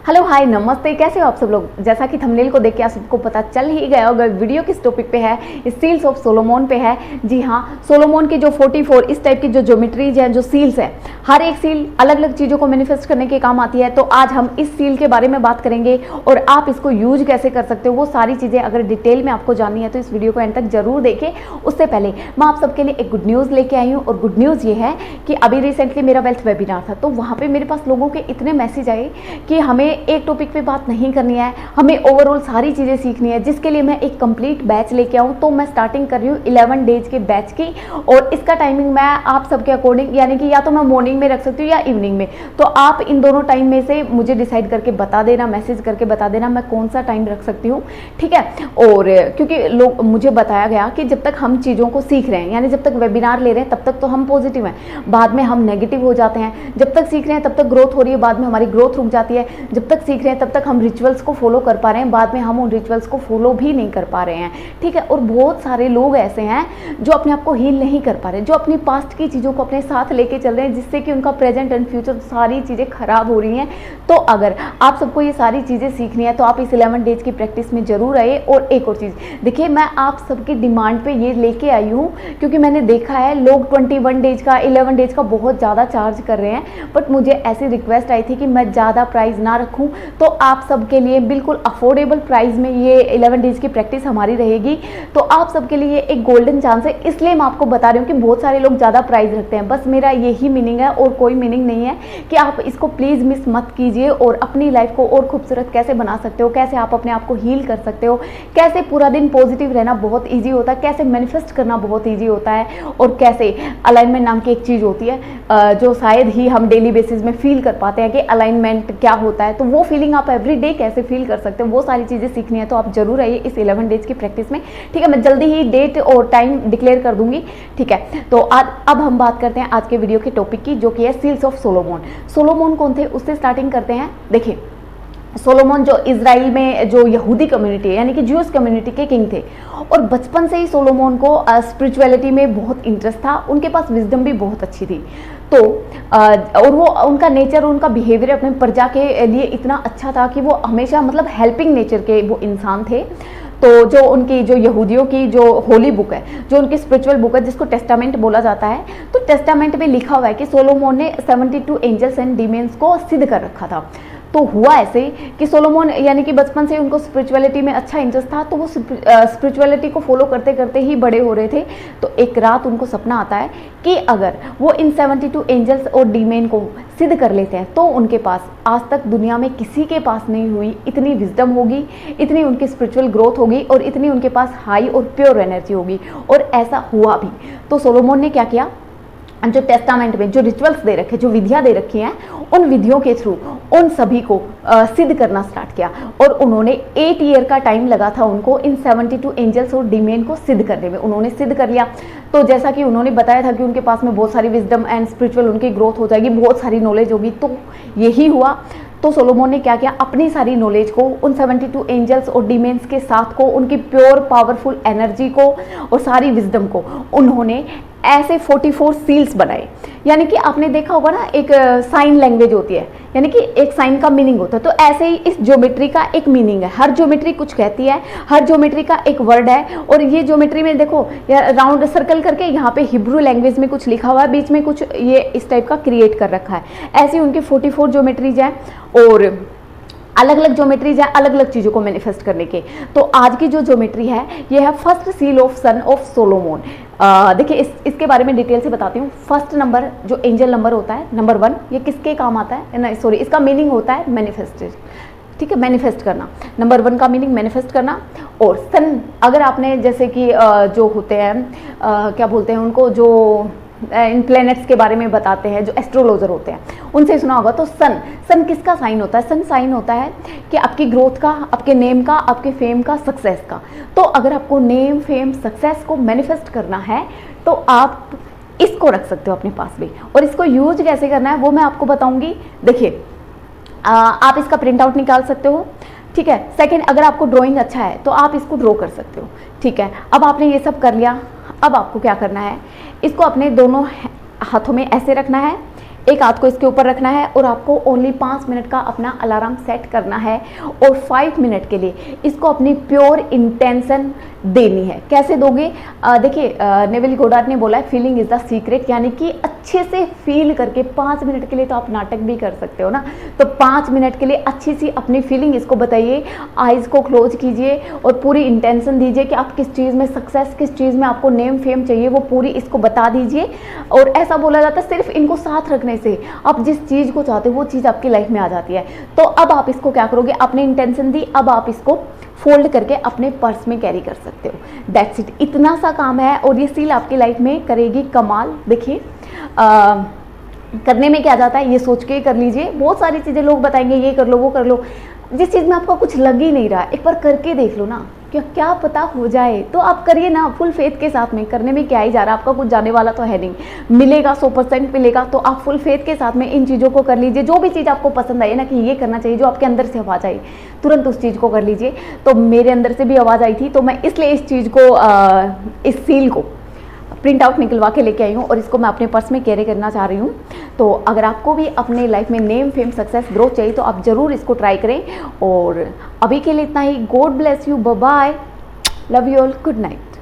Hello hi नमस्ते, कैसे हो आप सब लोग। जैसा कि थंबनेल को देख के आप सबको पता चल ही गया होगा वीडियो किस टॉपिक पे है, सील्स ऑफ सोलोमन पे है। जी हाँ, सोलोमन की जो 44 इस टाइप की जो ज्योमेट्रीज है, जो सील्स है, हर एक सील अलग अलग चीज़ों को मैनिफेस्ट करने के काम आती है। तो आज हम इस सील के बारे में बात करेंगे और आप इसको यूज कैसे कर सकते हो, वो सारी चीज़ें अगर डिटेल में आपको जाननी है तो इस वीडियो को एंड तक जरूर देखें। उससे पहले मैं आप सबके लिए एक गुड न्यूज़ लेके आई हूँ और गुड न्यूज़ ये है कि अभी रिसेंटली मेरा वेल्थ वेबिनार था, तो वहाँ पर मेरे पास लोगों के इतने मैसेज आए कि हमें एक टॉपिक पे बात नहीं करनी है, हमें ओवरऑल सारी चीज़ें सीखनी है, जिसके लिए मैं एक कंप्लीट बैच लेके आऊँ। तो मैं स्टार्टिंग कर रही हूँ 11 डेज के बैच की और इसका टाइमिंग मैं आप सबके अकॉर्डिंग, यानी कि या तो मैं मॉर्निंग में रख सकती हूँ या इवनिंग में। तो आप इन दोनों टाइम में से मुझे डिसाइड करके बता देना, मैसेज करके बता देना मैं कौन सा टाइम रख सकती हूँ, ठीक है। और क्योंकि लोग मुझे बताया गया कि जब तक हम चीज़ों को सीख रहे हैं, यानी जब तक वेबिनार ले रहे हैं तब तक तो हम पॉजिटिव हैं, बाद में हम नेगेटिव हो जाते हैं। जब तक सीख रहे हैं तब तक ग्रोथ हो रही है, बाद में हमारी ग्रोथ रुक जाती है। जब तक सीख रहे हैं तब तक हम रिचुअल्स को फॉलो कर पा रहे हैं, बाद में हम उन रिचुअल्स को फॉलो भी नहीं कर पा रहे हैं, ठीक है। और बहुत सारे लोग ऐसे हैं जो अपने आप को हील नहीं कर पा रहे, जो अपनी पास्ट की चीज़ों को अपने साथ लेके चल रहे हैं, जिससे कि उनका प्रेजेंट एंड फ्यूचर सारी चीज़ें खराब हो रही हैं। तो अगर आप सबको ये सारी चीज़ें सीखनी है तो आप इस 11 डेज की प्रैक्टिस में जरूर आइए। और एक और चीज़ देखिए, मैं आप सबकी डिमांड पे ये लेके आई हूँ क्योंकि मैंने देखा है लोग 21 डेज का 11 डेज का बहुत ज़्यादा चार्ज कर रहे हैं, बट मुझे ऐसी रिक्वेस्ट आई थी कि मैं ज़्यादा प्राइस ना रखूँ, तो आप सबके लिए बिल्कुल अफोर्डेबल प्राइस में ये 11 डेज की प्रैक्टिस हमारी रहेगी। तो आप सबके लिए एक गोल्डन चांस है, इसलिए मैं आपको बता रही हूँ कि बहुत सारे लोग ज़्यादा प्राइस रखते हैं। बस मेरा यही मीनिंग है और कोई मीनिंग नहीं है कि आप इसको प्लीज़ मिस मत कीजिए। और अपनी लाइफ को और खूबसूरत कैसे बना सकते हो, कैसे आप अपने आप को हील कर सकते हो, कैसे पूरा दिन पॉजिटिव रहना बहुत ईजी होता है, कैसे मैनिफेस्ट करना बहुत ईजी होता है, और कैसे अलाइनमेंट नाम की एक चीज़ होती है जो शायद ही हम डेली बेसिस में फील कर पाते हैं कि अलाइनमेंट क्या होता है। तो वो फीलिंग आप एवरी डे कैसे फील कर सकते हो, वो सारी चीज़ें सीखनी है तो आप जरूर आइए इस 11 डेज की प्रैक्टिस में, ठीक है। मैं जल्दी ही डेट और टाइम डिक्लेयर कर दूंगी, ठीक है। तो आज अब हम बात करते हैं आज के वीडियो के टॉपिक की, जो कि है सील्स ऑफ सोलोमन। सोलोमन कौन थे उससे स्टार्टिंग करते हैं। देखिए, सोलोमन जो इजराइल में जो यहूदी कम्युनिटी है, यानी कि ज्यूस कम्युनिटी के किंग थे, और बचपन से ही सोलोमन को स्पिरिचुअलिटी में बहुत इंटरेस्ट था, उनके पास विजडम भी बहुत अच्छी थी। तो और वो उनका नेचर, उनका बिहेवियर अपने प्रजा के लिए इतना अच्छा था कि वो हमेशा मतलब हेल्पिंग नेचर के वो इंसान थे। तो जो उनकी जो यहूदियों की जो होली बुक है, जो उनकी स्पिरिचुअल बुक है, जिसको टेस्टामेंट बोला जाता है, तो टेस्टामेंट में लिखा हुआ है कि सोलोमन ने 72 एंजल्स एंड डीमंस को सिद्ध कर रखा था। तो हुआ ऐसे कि सोलोमन यानी कि बचपन से उनको स्पिरिचुअलिटी में अच्छा इंटरेस्ट था, तो वो स्पिरिचुअलिटी को फॉलो करते करते ही बड़े हो रहे थे। तो एक रात उनको सपना आता है कि अगर वो इन 72 एंजल्स और डीमन को सिद्ध कर लेते हैं तो उनके पास आज तक दुनिया में किसी के पास नहीं हुई इतनी विजडम होगी, इतनी उनकी स्पिरिचुअल ग्रोथ होगी और इतनी उनके पास हाई और प्योर एनर्जी होगी। और ऐसा हुआ भी। तो सोलोमन ने क्या किया, जो टेस्टामेंट में जो रिचुअल्स दे रखे, जो विधियां दे रखी हैं, उन विधियों के थ्रू उन सभी को सिद्ध करना स्टार्ट किया। और उन्होंने 8 ईयर का टाइम लगा था उनको इन 72 एंजल्स और डीमन को सिद्ध करने में। उन्होंने सिद्ध कर लिया। तो जैसा कि उन्होंने बताया था कि उनके पास में बहुत सारी विजडम एंड स्पिरिचुअल उनकी ग्रोथ हो जाएगी, बहुत सारी नॉलेज होगी। तो यही हुआ। तो सोलोमन ने क्या किया, अपनी सारी नॉलेज को उन 72 एंजल्स और डीमंस के साथ को, उनकी प्योर पावरफुल एनर्जी को और सारी विजडम को उन्होंने ऐसे 44 सील्स बनाए। यानी कि आपने देखा होगा ना, एक साइन लैंग्वेज होती है, यानी कि एक साइन का मीनिंग होता है। तो ऐसे ही इस ज्योमेट्री का एक मीनिंग है, हर ज्योमेट्री कुछ कहती है, हर ज्योमेट्री का एक वर्ड है। और ये ज्योमेट्री में देखो राउंड सर्कल करके यहाँ पे हिब्रू लैंग्वेज में कुछ लिखा हुआ है, बीच में कुछ ये इस टाइप का क्रिएट कर रखा है। ऐसी उनकी 44 ज्योमेट्रीज हैं और अलग अलग ज्योमेट्रीज है अलग अलग चीज़ों को मैनिफेस्ट करने के। तो आज की जो ज्योमेट्री है ये है first seal of son of Solomon. देखिए इसके बारे में डिटेल से बताती हूँ। फर्स्ट नंबर जो एंजल नंबर होता है, नंबर 1, ये किसके काम आता है, सॉरी, इसका मीनिंग होता है मैनिफेस्टेशन, ठीक है, मैनिफेस्ट करना। नंबर 1 का मीनिंग मैनिफेस्ट करना। और सन, अगर आपने जैसे कि जो होते हैं क्या बोलते हैं उनको, जो इन प्लैनेट्स के बारे में बताते हैं, जो एस्ट्रोलॉजर होते हैं, उनसे सुना होगा। तो सन किसका साइन होता है, सन साइन होता है कि आपकी ग्रोथ का, आपके नेम का, आपके फेम का, सक्सेस का। तो अगर आपको नेम, फेम, सक्सेस को मैनिफेस्ट करना है तो आप इसको रख सकते हो अपने पास भी। और इसको यूज कैसे करना है वो मैं आपको बताऊंगी। देखिए, आप इसका प्रिंट आउट निकाल सकते हो, ठीक है। सेकंड, अगर आपको ड्राइंग अच्छा है तो आप इसको ड्रॉ कर सकते हो, ठीक है। अब आपने ये सब कर लिया, अब आपको क्या करना है, इसको अपने दोनों हाथों में ऐसे रखना है, एक हाथ को इसके ऊपर रखना है और आपको ओनली 5 मिनट का अपना अलार्म सेट करना है और 5 मिनट के लिए इसको अपनी प्योर इंटेंशन देनी है। कैसे दोगे? देखिए, नेविल गोडार्ड ने बोला है फीलिंग इज द सीक्रेट, यानी कि अच्छे से फील करके 5 मिनट के लिए तो आप नाटक भी कर सकते हो ना, तो 5 मिनट के लिए अच्छी सी अपनी फीलिंग इसको बताइए, आइज़ को क्लोज कीजिए और पूरी इंटेंशन दीजिए कि आप किस चीज़ में सक्सेस, किस चीज़ में आपको नेम फेम चाहिए, वो पूरी इसको बता दीजिए। और ऐसा बोला जाता है सिर्फ इनको साथ रखने से आप जिस चीज़ को चाहते हो वो चीज़ आपकी लाइफ में आ जाती है। तो अब आप इसको क्या करोगे, आपने इंटेंशन दी, अब आप इसको फोल्ड करके अपने पर्स में कैरी कर सकते हो। दैट्स इट, इतना सा काम है और ये सील आपकी लाइफ में करेगी कमाल। देखिए करने में क्या जाता है, ये सोच के कर लीजिए। बहुत सारी चीज़ें लोग बताएंगे ये कर लो वो कर लो, जिस चीज़ में आपका कुछ लग ही नहीं रहा एक बार करके देख लो ना, क्या पता हो जाए। तो आप करिए ना फुल फेथ के साथ में, करने में क्या ही जा रहा है, आपका कुछ जाने वाला तो है नहीं, मिलेगा 100% मिलेगा। तो आप फुल फेथ के साथ में इन चीज़ों को कर लीजिए। जो भी चीज़ आपको पसंद आई ना कि ये करना चाहिए, जो आपके अंदर से आवाज़ आई तुरंत उस चीज़ को कर लीजिए। तो मेरे अंदर से भी आवाज़ आई थी तो मैं इसलिए इस चीज़ को इस सील को प्रिंट आउट निकलवा के लेके आई हूँ और इसको मैं अपने पर्स में कैरी करना चाह रही हूँ। तो अगर आपको भी अपने लाइफ में नेम फेम सक्सेस ग्रोथ चाहिए तो आप ज़रूर इसको ट्राई करें। और अभी के लिए इतना ही। God bless you, bye bye, love you all, good night.